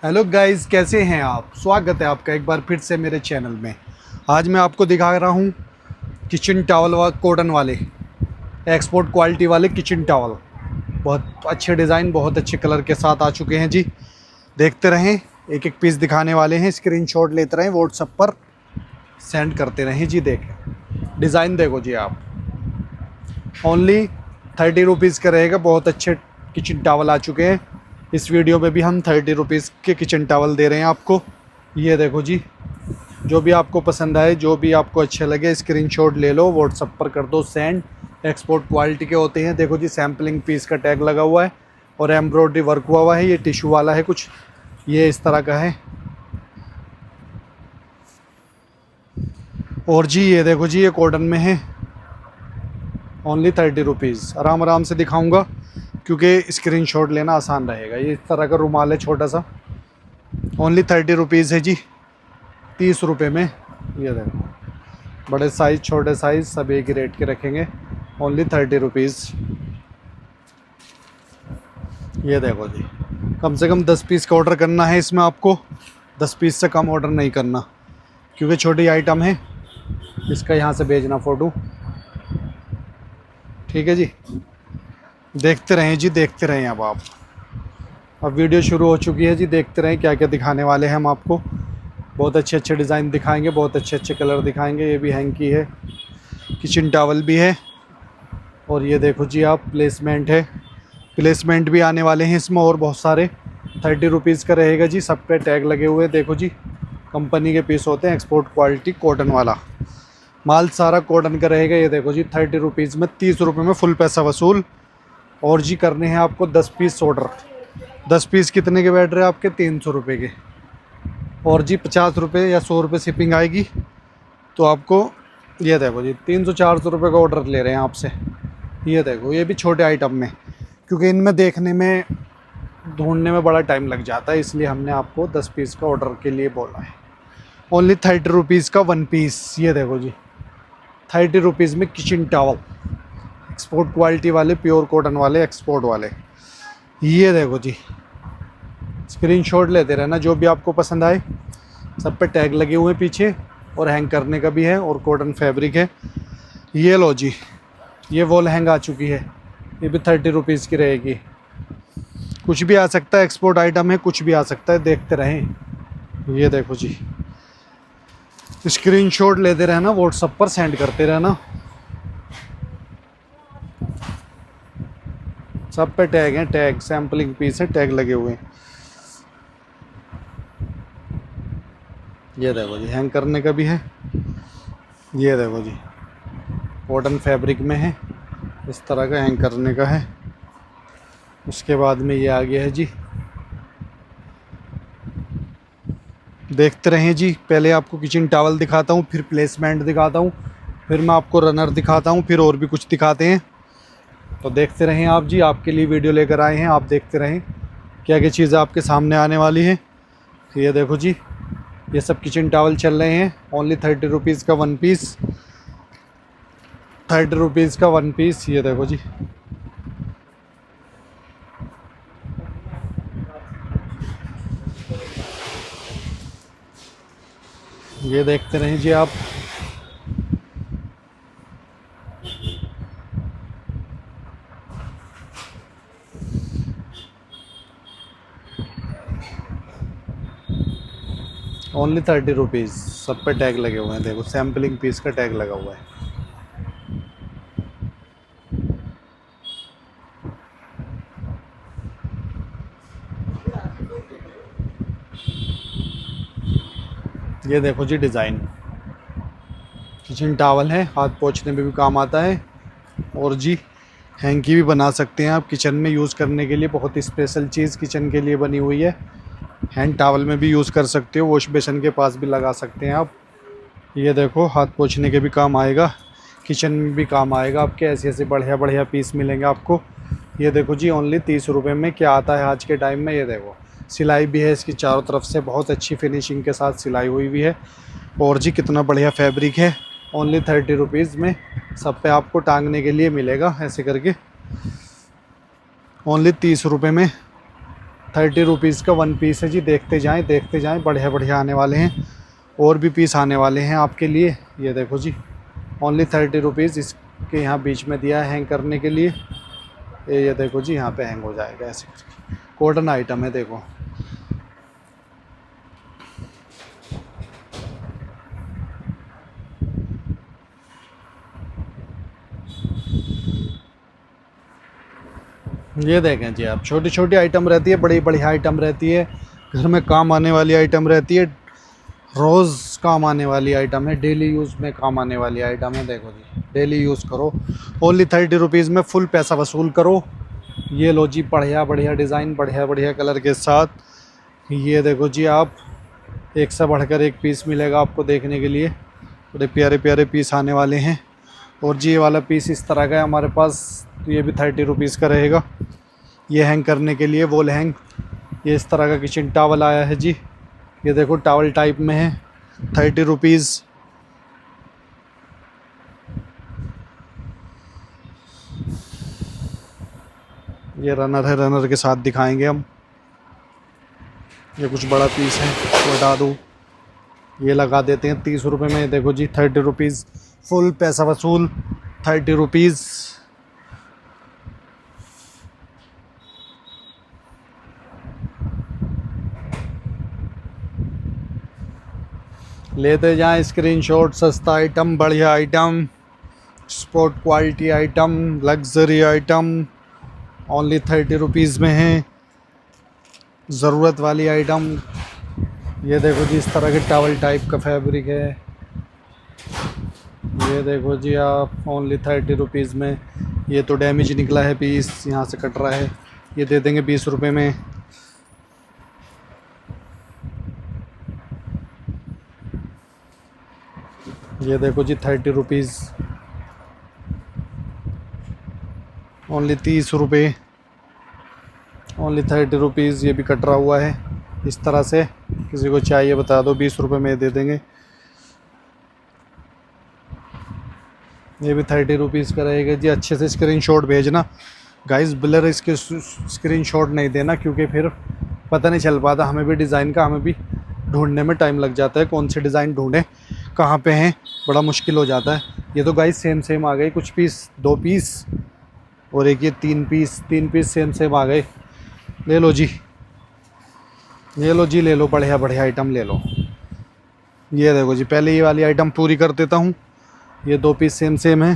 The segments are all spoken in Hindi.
हेलो गाइस, कैसे हैं आप। स्वागत है आपका एक बार फिर से मेरे चैनल में। आज मैं आपको दिखा रहा हूँ किचन टॉवल व कॉटन वाले एक्सपोर्ट क्वालिटी वाले किचन टॉवल। बहुत अच्छे डिज़ाइन, बहुत अच्छे कलर के साथ आ चुके हैं जी। देखते रहें, एक एक पीस दिखाने वाले हैं। स्क्रीनशॉट लेते रहें, व्हाट्सएप पर सेंड करते रहें जी। देखें डिज़ाइन, देखो जी आप। ओनली 30 रुपीज़ का रहेगा। बहुत अच्छे किचन टॉवल आ चुके हैं। इस वीडियो में भी हम 30 रुपीज़ के किचन टॉवल दे रहे हैं आपको। ये देखो जी, जो भी आपको पसंद आए, जो भी आपको अच्छे लगे, स्क्रीनशॉट ले लो, व्हाट्सएप पर कर दो सेंड। एक्सपोर्ट क्वालिटी के होते हैं। देखो जी, सैम्पलिंग पीस का टैग लगा हुआ है और एम्ब्रॉयडरी वर्क हुआ है। ये टिश्यू वाला है कुछ, ये इस तरह का है। और जी ये देखो जी, ये कॉटन में है। Only 30 rupees. आराम आराम से दिखाऊंगा क्योंकि स्क्रीनशॉट लेना आसान रहेगा। ये इस तरह का रुमाल है छोटा सा। ओनली 30 रुपीज़ है जी, 30 रुपये में। ये देखो, बड़े साइज़ छोटे साइज़ सब एक ही रेट के रखेंगे। Only 30 rupees. ये देखो जी, कम से कम 10 पीस का ऑर्डर करना है इसमें आपको। 10 पीस से कम ऑर्डर नहीं करना क्योंकि छोटी आइटम है। इसका यहाँ से भेजना फ़ोटो, ठीक है जी। देखते रहें जी, देखते रहें। अब वीडियो शुरू हो चुकी है जी। देखते रहें क्या क्या दिखाने वाले हैं हम आपको। बहुत अच्छे अच्छे डिज़ाइन दिखाएंगे, बहुत अच्छे अच्छे कलर दिखाएंगे। ये भी हैंकी है, किचन टॉवल भी है। और ये देखो जी आप, प्लेसमेंट है। प्लेसमेंट भी आने वाले हैं इसमें और बहुत सारे। 30 रुपीज़ का रहेगा जी। सब पे टैग लगे हुए। देखो जी, कंपनी के पीस होते हैं, एक्सपोर्ट क्वालिटी कॉटन वाला माल सारा कॉटन का रहेगा। ये देखो जी, 30 रुपीज़ में 30 रुपये में फुल पैसा वसूल। और जी करने हैं आपको 10 पीस ऑर्डर। 10 पीस कितने के बैठ रहे हैं आपके? 300 रुपये के। और जी 50 रुपये या 100 रुपये शिपिंग आएगी तो आपको। ये देखो जी, 300-400 रुपये का ऑर्डर ले रहे हैं आपसे। ये देखो, ये भी छोटे आइटम में, क्योंकि इनमें देखने में, ढूंढने में बड़ा टाइम लग जाता है, इसलिए हमने आपको 10 पीस का ऑर्डर के लिए बोला है। ओनली 30 रुपीज़ का 1 पीस। ये देखो जी, 30 रुपीज़ में किचन टॉवल, एक्सपोर्ट क्वालिटी वाले, प्योर कॉटन वाले, एक्सपोर्ट वाले। ये देखो जी, स्क्रीनशॉट लेते रहना जो भी आपको पसंद आए। सब पे टैग लगे हुए हैं पीछे और हैंग करने का भी है। और कॉटन फैब्रिक है। ये लो जी, ये वॉल हैंग आ चुकी है। ये भी 30 रुपीज़ की रहेगी। कुछ भी आ सकता है, एक्सपोर्ट आइटम है, कुछ भी आ सकता है। देखते रहें। ये देखो जी, स्क्रीनशॉट लेते रहना, व्हाट्सएप पर सेंड करते रहना। सब पे टैग हैं, टैग सैम्पलिंग पीस है, टैग लगे हुए हैं। ये देखो जी, हैंग करने का भी है। ये देखो जी, कॉटन फैब्रिक में है, इस तरह का हैंग करने का है। उसके बाद में ये आ गया है जी। देखते रहें जी। पहले आपको किचन टॉवल दिखाता हूँ, फिर प्लेसमेंट दिखाता हूँ, फिर मैं आपको रनर दिखाता हूँ, फिर और भी कुछ दिखाते हैं। तो देखते रहें आप जी, आपके लिए वीडियो लेकर आए हैं। आप देखते रहें क्या क्या चीज़ें आपके सामने आने वाली है। ये देखो जी, ये सब किचन टॉवल चल रहे हैं। ओनली 30 रुपीज़ का 1 पीस। 30 रुपीज़ का 1 पीस। ये देखो जी, ये देखते रहें जी आप। Only 30 rupees. सब पे टैग लगे हुए हैं। देखो, सैम्पलिंग पीस का टैग लगा हुआ है। ये देखो जी, डिज़ाइन किचन टॉवल है, हाथ पोंछने में भी काम आता है। और जी, हैंकी भी बना सकते हैं आप किचन में यूज़ करने के लिए। बहुत ही स्पेशल चीज़ किचन के लिए बनी हुई है। हैंड टॉवल में भी यूज़ कर सकते हो, वॉश बेसिन के पास भी लगा सकते हैं आप। ये देखो, हाथ पोंछने के भी काम आएगा, किचन में भी काम आएगा आपके। ऐसे ऐसे बढ़िया बढ़िया पीस मिलेंगे आपको। ये देखो जी, ओनली 30 रुपये में क्या आता है आज के टाइम में। ये देखो, सिलाई भी है इसकी चारों तरफ से, बहुत अच्छी फिनिशिंग के साथ सिलाई हुई भी है। और जी कितना बढ़िया फैब्रिक है। ओनली 30 रुपीज़ में सब पे आपको टांगने के लिए मिलेगा ऐसे करके। ओनली 30 रुपये में 30 रुपीज़ का 1 पीस है जी। देखते जाएं, बढ़िया बढ़िया आने वाले हैं, और भी पीस आने वाले हैं आपके लिए। ये देखो जी, ओनली 30 रुपीज़ इसके यहाँ बीच में दिया है हैंग करने के लिए। ये देखो जी, यहाँ पे हैंग हो जाएगा ऐसे करके। कॉटन आइटम है देखो। ये देखें जी आप, छोटी छोटी आइटम रहती है, बड़ी बढ़िया आइटम रहती है, घर में काम आने वाली आइटम रहती है, रोज़ काम आने वाली आइटम है, डेली यूज़ में काम आने वाली आइटम है। देखो जी, डेली यूज़ करो, ओनली 30 रुपीज़ में फुल पैसा वसूल करो। ये लो जी, बढ़िया बढ़िया डिज़ाइन, बढ़िया बढ़िया कलर के साथ। ये देखो जी आप, एक से बढ़कर एक पीस मिलेगा आपको देखने के लिए। बड़े प्यारे प्यारे पीस आने वाले हैं। और जी ये वाला पीस इस तरह का है हमारे पास, तो ये भी 30 रुपीज़ का रहेगा। ये हैंग करने के लिए वॉल हैंग। ये इस तरह का किचन टॉवल आया है जी। ये देखो टॉवल टाइप में है, 30 रुपीज़। ये रनर है, रनर के साथ दिखाएंगे हम। ये कुछ बड़ा पीस है, तो हटा दूँ। ये लगा देते हैं 30 रुपये में। देखो जी 30 रुपीज़, फुल पैसा वसूल, 30 रुपीज़। लेते जाएं स्क्रीनशॉट। सस्ता आइटम, बढ़िया item, sport quality item, luxury item, only 30 rupees में है। ज़रूरत वाली आइटम। ये देखो जी, इस तरह के टॉवल टाइप का फैब्रिक है। ये देखो जी आप, ओनली 30 रुपीज़ में। ये तो डैमेज निकला है पीस, यहाँ से कट रहा है। ये दे देंगे 20 रुपये में। ये देखो जी 30 रुपीज़, ओनली 30 रुपये, ओनली 30 रुपीज़। ये भी कट रहा हुआ है इस तरह से। किसी को चाहिए बता दो, 20 रुपये में दे देंगे। ये भी 30 रुपीज़ का रहेगा जी। अच्छे से स्क्रीनशॉट भेजना गाइस, ब्लर इसके स्क्रीनशॉट नहीं देना, क्योंकि फिर पता नहीं चल पाता हमें भी डिज़ाइन का। हमें भी ढूंढने में टाइम लग जाता है, कौन से डिज़ाइन ढूंढें, कहाँ पे हैं, बड़ा मुश्किल हो जाता है। ये तो गाइस सेम सेम आ गए, कुछ पीस 2 पीस और एक ये 3 पीस सेम सेम आ गए। ले लो जी, ले लो जी, ले लो, बढ़िया बढ़िया आइटम ले लो। ये देखो जी, पहले ये वाली आइटम पूरी कर देता हूँ। ये 2 पीस सेम सेम है।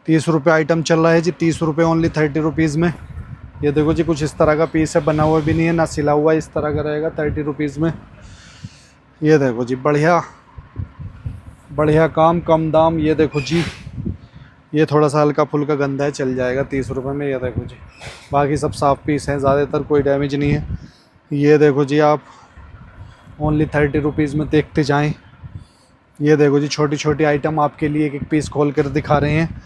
30 रुपये आइटम चल रहा है जी, 30 रुपये ओनली 30 रुपीज़ में। ये देखो जी, कुछ इस तरह का पीस है, बना हुआ भी नहीं है ना सिला हुआ, इस तरह का रहेगा 30 रुपीज़ में। ये देखो जी, बढ़िया बढ़िया काम, कम दाम। ये देखो जी, ये थोड़ा सा हल्का फुल्का गंदा है, चल जाएगा 30 रुपये में। ये देखो जी, बाकी सब साफ़ पीस हैं, ज़्यादातर कोई डैमेज नहीं है। ये देखो जी आप, ओनली 30 रुपीज़ में। देखते जाएं। ये देखो जी, छोटी छोटी आइटम आपके लिए एक एक पीस खोल कर दिखा रहे हैं।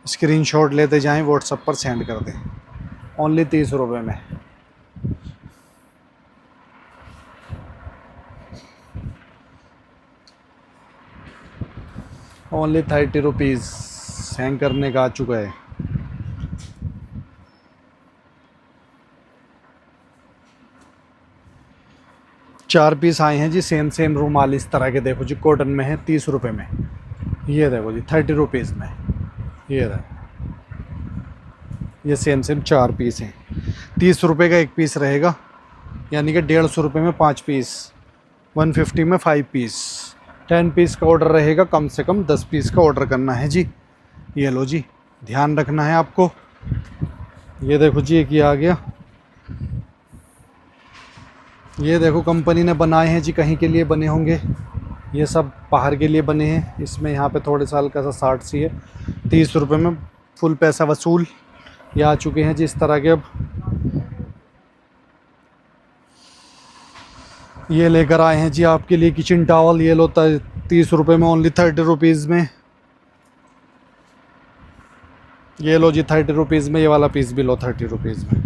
स्क्रीनशॉट लेते जाएं, व्हाट्सएप पर सेंड कर दें, ओनली 30 रुपये में। ओनली 30 रुपीज़ हैंग करने का आ चुका है। चार पीस आए हैं जी, सेम सेम रुमाल इस तरह के। देखो जी, कॉटन में है, 30 रुपये में। ये देखो जी 30 रुपीज़ में। ये देखो, ये सेम सेम 4 पीस हैं। 30 रुपये का एक पीस रहेगा, यानी कि 150 रुपये में 5 पीस, 150 में 5 पीस। 10 पीस का ऑर्डर रहेगा, कम से कम 10 पीस का ऑर्डर करना है जी। ये लो जी, ध्यान रखना है आपको। ये देखो जी, एक ये आ गया। ये देखो, कंपनी ने बनाए हैं जी, कहीं के लिए बने होंगे, ये सब बाहर के लिए बने हैं। इसमें यहाँ पे थोड़े सा हल्का सा 60 सी है। 30 रुपये में फुल पैसा वसूल। ये आ चुके हैं जी इस तरह के। अब ये लेकर आए हैं जी आपके लिए किचन टॉवल। ये लो 30 रुपये में, ओनली 30 रुपीज़ में। ये लो जी 30 रुपीज़ में। ये वाला पीस भी लो 30 रुपीज़ में।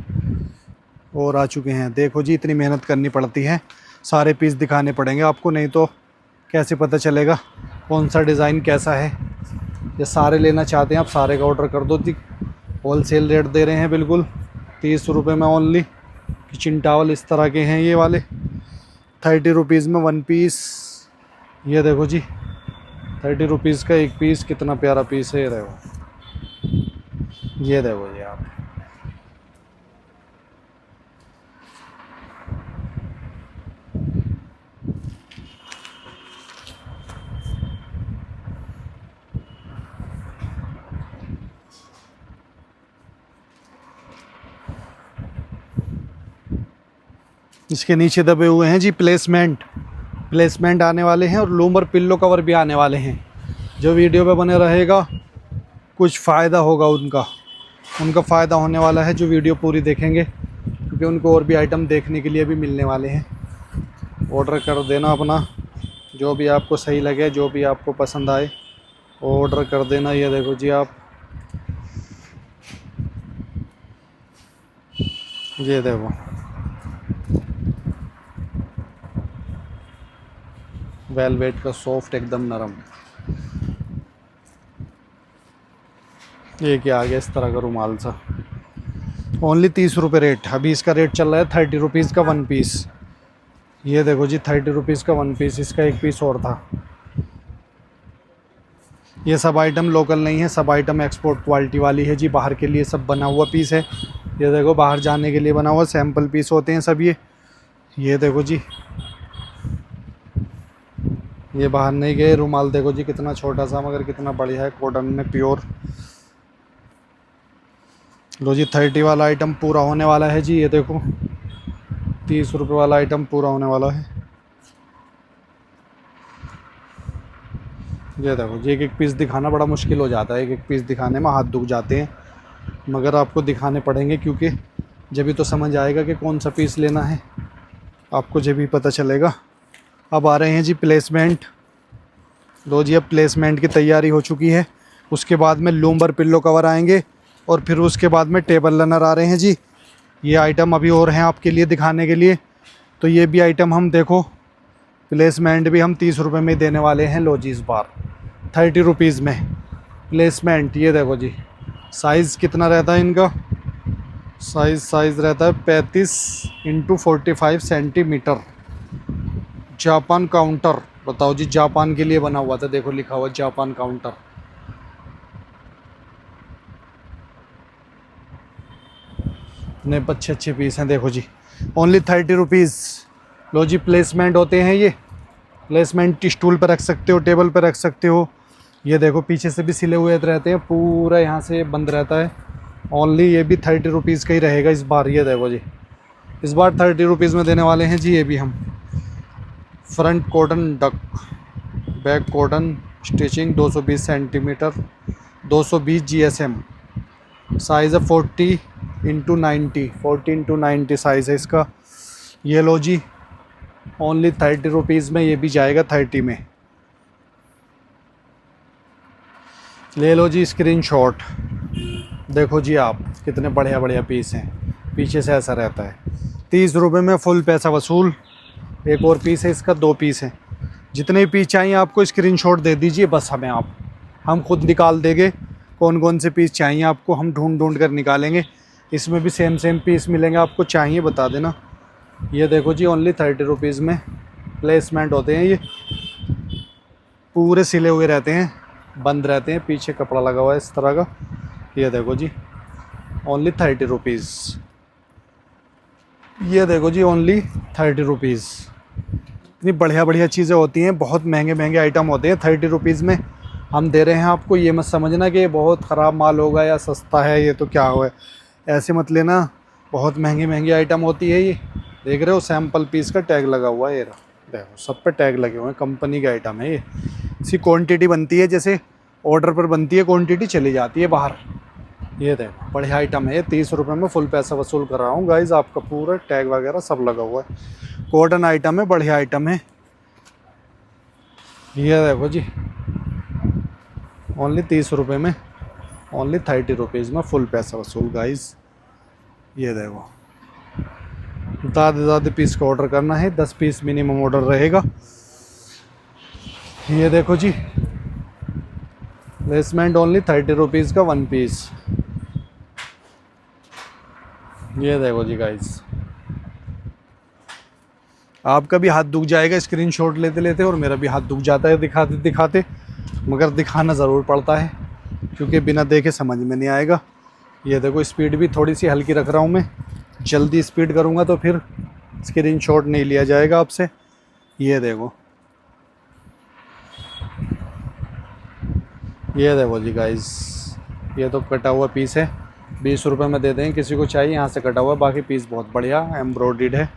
और आ चुके हैं। देखो जी, इतनी मेहनत करनी पड़ती है, सारे पीस दिखाने पड़ेंगे आपको, नहीं तो कैसे पता चलेगा कौन सा डिज़ाइन कैसा है। ये सारे लेना चाहते हैं आप, सारे का ऑर्डर कर दो जी। होल सेल रेट दे रहे हैं बिल्कुल, 30 रुपये में ओनली। किचन टॉवल इस तरह के हैं ये वाले, 30 रुपीज़ में 1 पीस। ये देखो जी 30 रुपीज़ का 1 पीस, कितना प्यारा पीस है। ये देखो, ये देखो जी आप। इसके नीचे दबे हुए हैं जी प्लेसमेंट आने वाले हैं, और लूमर पिल्लो कवर भी आने वाले हैं। जो वीडियो पे बने रहेगा कुछ फ़ायदा होगा उनका फ़ायदा होने वाला है जो वीडियो पूरी देखेंगे, क्योंकि उनको और भी आइटम देखने के लिए भी मिलने वाले हैं। ऑर्डर कर देना अपना, जो भी आपको सही लगे, जो भी आपको पसंद आए ऑर्डर कर देना। ये देखो जी आप, ये देखो वेलवेट का सॉफ्ट एकदम नरम। ये क्या आ गया इस तरह का रुमाल सा, ओनली 30 रुपये रेट। अभी इसका रेट चल रहा है 30 रुपीज़ का 1 पीस। ये देखो जी 30 रुपीज़ का 1 पीस, इसका 1 पीस और था। ये सब आइटम लोकल नहीं है, सब आइटम एक्सपोर्ट क्वालिटी वाली है जी, बाहर के लिए सब बना हुआ पीस है। ये देखो बाहर जाने के लिए बना हुआ सैम्पल पीस होते हैं सब ये देखो जी, ये बाहर नहीं गए। रुमाल देखो जी कितना छोटा सा मगर कितना बढ़िया है, कॉटन में प्योर। लो जी 30 वाला आइटम पूरा होने वाला है जी। ये देखो 30 रुपये वाला आइटम पूरा होने वाला है। ये देखो जी, एक एक पीस दिखाना बड़ा मुश्किल हो जाता है, एक एक पीस दिखाने में हाथ दुख जाते हैं, मगर आपको दिखाने पड़ेंगे, क्योंकि जब भी तो समझ आएगा कि कौन सा पीस लेना है, आपको जब भी पता चलेगा। अब आ रहे हैं जी प्लेसमेंट। लो जी अब प्लेसमेंट की तैयारी हो चुकी है, उसके बाद में लूमबर पिल्लो कवर आएंगे, और फिर उसके बाद में टेबल रनर आ रहे हैं जी। ये आइटम अभी और हैं आपके लिए दिखाने के लिए। तो ये भी आइटम हम देखो, प्लेसमेंट भी हम 30 रुपये में देने वाले हैं। लो जी इस बार 30 रुपीज़ में प्लेसमेंट। ये देखो जी साइज़ कितना रहता है इनका, साइज़ रहता है 35x45 सेंटीमीटर। जापान काउंटर, बताओ जी जापान के लिए बना हुआ था, देखो लिखा हुआ जापान काउंटर। इतने अच्छे पीस हैं देखो जी, ओनली 30 रुपीज़। लो जी प्लेसमेंट होते हैं ये, प्लेसमेंट स्टूल पर रख सकते हो, टेबल पर रख सकते हो। ये देखो पीछे से भी सिले हुए रहते हैं, पूरा यहाँ से बंद रहता है। ओनली ये भी 30 रुपीज़ का ही रहेगा इस बार। ये देखो जी इस बार 30 रुपीज़ में देने वाले हैं जी ये भी हम। Front cotton duck, back cotton stitching 220 centimetre, 220 GSM, size है 40x90, 40x90 साइज़ है इसका। ये लो जी ओनली 30 रुपीज़ में ये भी जाएगा 30 में। ले लो जी स्क्रीनशॉट, देखो जी आप कितने बढ़िया पीस हैं। पीछे से ऐसा रहता है, 30 रुपये में फुल पैसा वसूल। एक और पीस है इसका, 2 पीस हैं। जितने पीस चाहिए आपको स्क्रीनशॉट दे दीजिए बस हमें, हम खुद निकाल देंगे कौन कौन से पीस चाहिए आपको, हम ढूंढ कर निकालेंगे। इसमें भी सेम पीस मिलेंगे आपको, चाहिए बता देना। ये देखो जी ओनली 30 रुपीज़ में प्लेसमेंट होते हैं ये, पूरे सिले हुए रहते हैं, बंद रहते हैं, पीछे कपड़ा लगा हुआ है इस तरह का। ये देखो जी ओनली 30 रुपीज़। ये देखो जी ओनली 30 रुपीज़। इतनी बढ़िया चीज़ें होती हैं, बहुत महंगे आइटम होते हैं 30 रुपीज़ में हम दे रहे हैं आपको। ये मत समझना कि ये बहुत ख़राब माल होगा या सस्ता है, ये तो क्या हुआ, ऐसे मत लेना। बहुत महंगी आइटम होती है ये। देख रहे हो सैम्पल पीस का टैग लगा हुआ है, ये देखो सब पे टैग लगे हुए हैं, कंपनी का आइटम है ये। इसकी क्वांटिटी बनती है, जैसे ऑर्डर पर बनती है क्वांटिटी चली जाती है बाहर। ये देखो बढ़िया आइटम है ये, 30 रुपये में फुल पैसा वसूल कर रहा हूँ गाइज़ आपका, पूरा टैग वगैरह सब लगा हुआ है। कॉटन आइटम है, बढ़िया आइटम है। ये देखो जी ओनली 30 रुपये में, ओनली 30 रुपीज़ में फुल पैसा वसूल गाइज़। ये देखो ज़्यादा पीस का ऑर्डर करना है, 10 पीस मिनिमम ऑर्डर रहेगा। ये देखो जी प्लेसमेंट ओनली 30 रुपीज़ का 1 पीस। ये देखो जी गाइस आपका भी हाथ दुख जाएगा स्क्रीनशॉट लेते लेते, और मेरा भी हाथ दुख जाता है दिखाते दिखाते, मगर दिखाना ज़रूर पड़ता है क्योंकि बिना देखे समझ में नहीं आएगा। ये देखो स्पीड भी थोड़ी सी हल्की रख रहा हूँ मैं, जल्दी स्पीड करूँगा तो फिर स्क्रीनशॉट नहीं लिया जाएगा आपसे। ये देखो, ये देखो जी गाइस, ये तो कटा हुआ पीस है, 20 रुपये में दे दें किसी को चाहिए, यहाँ से कटा हुआ। बाकी पीस बहुत बढ़िया एम्ब्रॉयडर्ड है।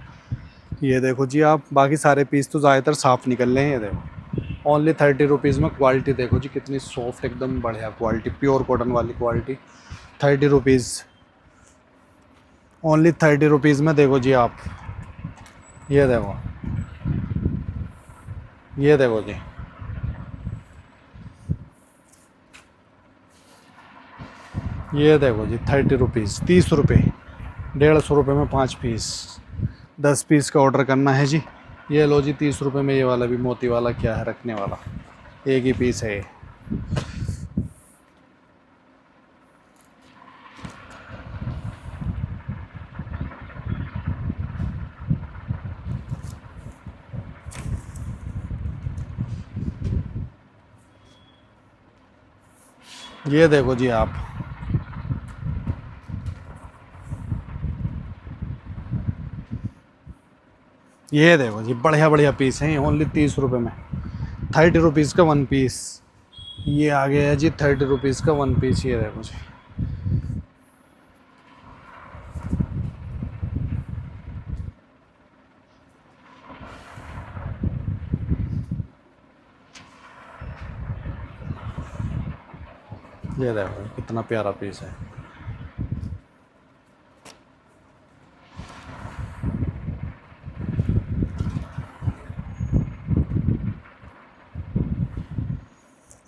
ये देखो जी आप, बाकी सारे पीस तो ज़्यादातर साफ़ निकल रहे हैं। ये देखो ओनली 30 रुपीज़ में। क्वालिटी देखो जी कितनी सॉफ्ट, एकदम बढ़िया क्वालिटी, प्योर कॉटन वाली क्वालिटी। 30 रुपीज़, ओनली 30 रुपीज़ में। देखो जी आप, ये देखो, ये देखो जी, ये देखो जी 30 रुपीज़, 30 रुपये, 150 रुपये में 5 पीस, 10 पीस का ऑर्डर करना है जी। ये लो जी 30 रुपये में। ये वाला भी मोती वाला क्या है रखने वाला, एक ही पीस है ये देखो जी आप, ये देखो जी बढ़िया बढ़िया पीस हैं, ओनली 30 रुपये में। 30 रुपीज़ का 1 पीस, ये आ गया है जी 30 रुपीज़ का 1 पीस। ये देखो जी, ये देखो कितना प्यारा पीस है।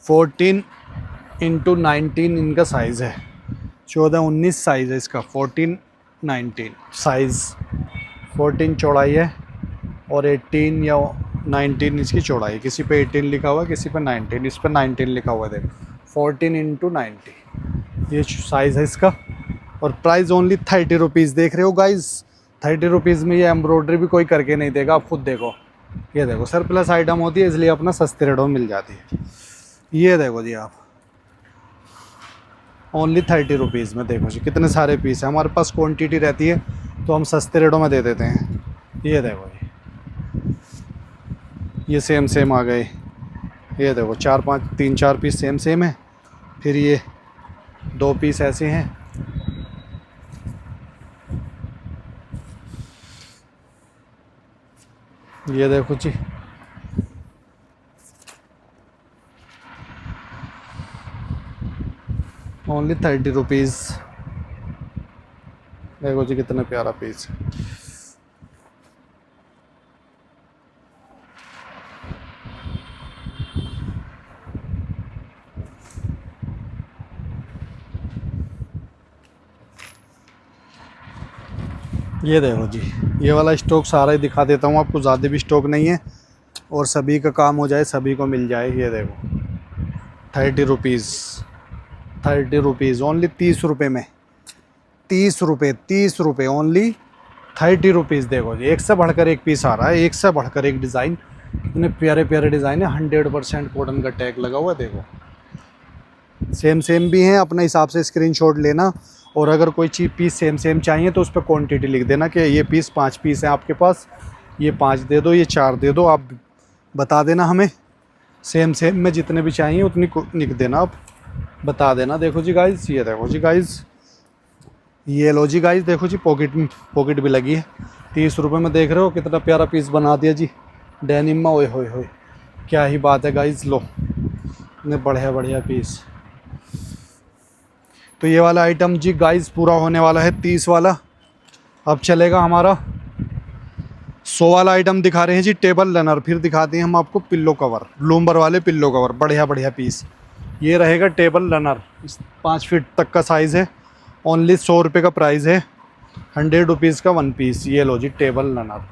फोर्टीन इंटू 19 इनका साइज़ है, 14-19 साइज़ है इसका। 14-19 साइज़, 14 चौड़ाई है और 18 या 19 इसकी चौड़ाई। किसी पे 18 लिखा हुआ है, किसी पे 19, इस पे 19 लिखा हुआ है। देखो 14 इंटू 90 ये साइज़ है इसका। और प्राइस ओनली 30 रुपीज़। देख रहे हो गाइज, 30 रुपीज़ में ये एम्ब्रॉयडरी भी कोई करके नहीं देगा, आप खुद देखो। ये देखो सरप्लस आइटम होती है इसलिए अपना सस्ते रेटों में मिल जाती है। ये देखो जी आप, ओनली 30 रुपीज़ में। देखो जी कितने सारे पीस हैं, हमारे पास क्वांटिटी रहती है तो हम सस्ते रेटों में दे देते हैं। ये देखो जी, ये सेम सेम आ गए। ये देखो 3-4 पीस सेम सेम है, फिर ये 2 पीस ऐसे हैं। ये देखो जी, ओनली 30 रुपीज़। देखो जी कितना प्यारा पीस है। ये देखो जी, ये वाला स्टॉक सारा ही दिखा देता हूँ आपको, ज़्यादा भी स्टॉक नहीं है और सभी का काम हो जाए, सभी को मिल जाए। ये देखो 30 रुपीज़, 30 रुपीज़ ओनली, 30 रुपये में। 30 रुपये, 30 रुपये ओनली, 30 रुपीज़। देखो जी एक से बढ़कर एक पीस आ रहा है, एक से बढ़कर एक डिज़ाइन। इतने प्यारे प्यारे डिज़ाइन है, 100% कॉटन का टैग लगा हुआ है। देखो सेम सेम भी हैं, अपने हिसाब से स्क्रीनशॉट लेना। और अगर कोई चीज़ पीस सेम सेम चाहिए तो उस पर क्वांटिटी लिख देना कि ये पीस 5 पीस है आपके पास, ये 5 दे दो, ये 4 दे दो। आप बता देना हमें, सेम सेम में जितने भी चाहिए उतनी लिख देना, आप बता देना। देखो जी गाइज़, ये देखो जी गाइज़, ये लो जी गाइज़, देखो जी पॉकेट भी लगी है। 30 रुपये में देख रहे हो कितना प्यारा पीस बना दिया जी डेनिम में। ओए होए होए, क्या ही बात है गाइज़। लो इतने बढ़िया बढ़िया पीस। तो ये वाला आइटम जी गाइज़ पूरा होने वाला है 30 वाला। अब चलेगा हमारा 100 वाला आइटम। दिखा रहे हैं जी टेबल रनर, फिर दिखाते हैं हम आपको पिल्लो कवर, ब्लूमबर वाले पिल्लो कवर, बढ़िया बढ़िया पीस। ये रहेगा टेबल रनर, 5 फीट तक का साइज़ है, ओनली 100 रुपये का प्राइस है, 100 रुपीज़ का 1 पीस। ये लो जी टेबल रनर,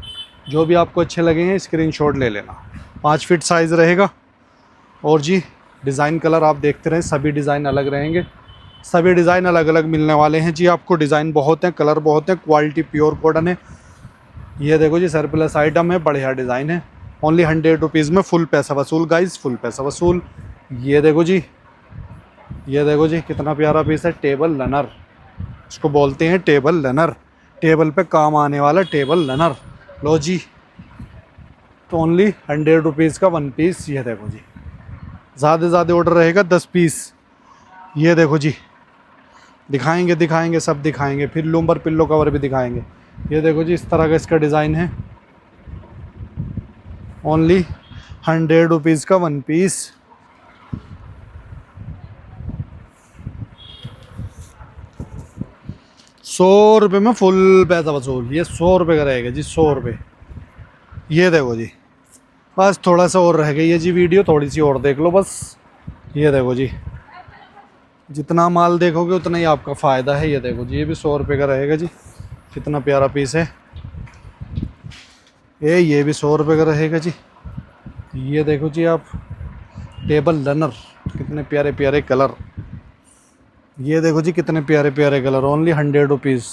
जो भी आपको अच्छे लगेंगे स्क्रीनशॉट ले लेना। 5 फीट साइज़ रहेगा। और जी डिज़ाइन कलर आप देखते रहें, सभी डिज़ाइन अलग रहेंगे, सभी डिज़ाइन अलग अलग मिलने वाले हैं जी आपको। डिज़ाइन बहुत हैं, कलर बहुत हैं, क्वालिटी प्योर कॉटन है। ये देखो जी सरप्लस आइटम है, बढ़िया डिज़ाइन है। ओनली 100 रुपीज़ में फुल पैसा वसूल गाइस, फुल पैसा वसूल। ये देखो जी, ये देखो जी कितना प्यारा पीस है। टेबल लनर, इसको बोलते हैं टेबल लनर, टेबल पे काम आने वाला टेबल लनर। लो जी, तो ओनली 100 रुपीज़ का 1 पीस। ये देखो जी, ज़्यादा से ज़्यादा ऑर्डर रहेगा 10 पीस। ये देखो जी, दिखाएंगे दिखाएंगे सब दिखाएंगे, फिर लूम्बर पिल्लो कवर भी दिखाएंगे। ये देखो जी, इस तरह का इसका डिज़ाइन है। ओनली 100 रुपीज़ का 1 पीस। 100 रुपये में फुल पैसा वसूल। ये 100 रुपये का रहेगा जी, 100 रुपये। ये देखो जी, बस थोड़ा सा और रह गई है जी वीडियो, थोड़ी सी और देख लो बस। ये देखो जी, जितना माल देखोगे उतना ही आपका फ़ायदा है। ये देखो जी, ये भी 100 रुपये का रहेगा जी, कितना प्यारा पीस है। ये भी 100 रुपये का रहेगा जी। ये देखो जी आप, टेबल लनर, कितने प्यारे प्यारे कलर। ये देखो जी कितने प्यारे प्यारे कलर, ओनली 100 रुपीज़।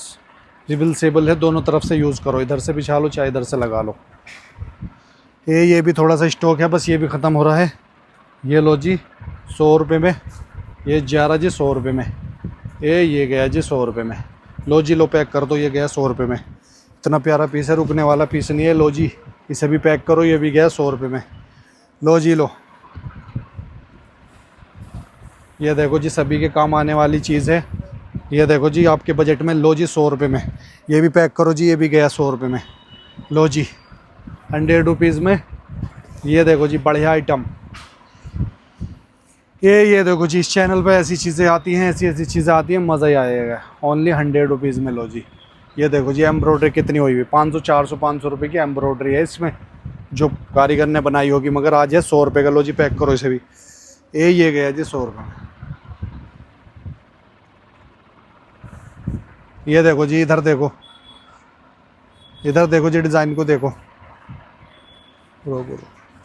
रिबल है, दोनों तरफ से यूज़ करो, इधर से बिछा लो चाहे इधर से लगा लो। ये भी थोड़ा सा स्टॉक है, बस ये भी ख़त्म हो रहा है। ये लो जी 100 रुपये में, ये 11 जी 100 रुपये में। ये गया जी 100 रुपये में। लो जी, लो पैक कर दो, ये गया 100 रुपये में। इतना प्यारा पीस है, रुकने वाला पीस नहीं है। लो जी, इसे भी पैक करो, ये भी गया 100 रुपये में। लो जी लो, ये देखो जी सभी के काम आने वाली चीज़ है। ये देखो जी आपके बजट में। लो जी 100 रुपये में, ये भी पैक करो जी, ये भी गया 100 रुपये में। लो जी 100 रुपीज़ में। ये देखो जी बढ़िया आइटम। ये देखो जी, इस चैनल पे ऐसी चीज़ें आती हैं, ऐसी ऐसी चीज़ें आती हैं, मज़ा ही आएगा। ओनली 100 रुपीज़ में। लो जी, ये देखो जी एम्ब्रॉयडरी कितनी हुई हुई, 500 400 500 रुपये की एम्ब्रॉयडरी है इसमें, जो कारीगर ने बनाई होगी, मगर आज है 100 रुपये का। लो जी पैक करो इसे भी। ये गया जी 100 रुपये में। ये देखो जी, इधर देखो, इधर देखो जी डिज़ाइन को देखो। रुको रुको।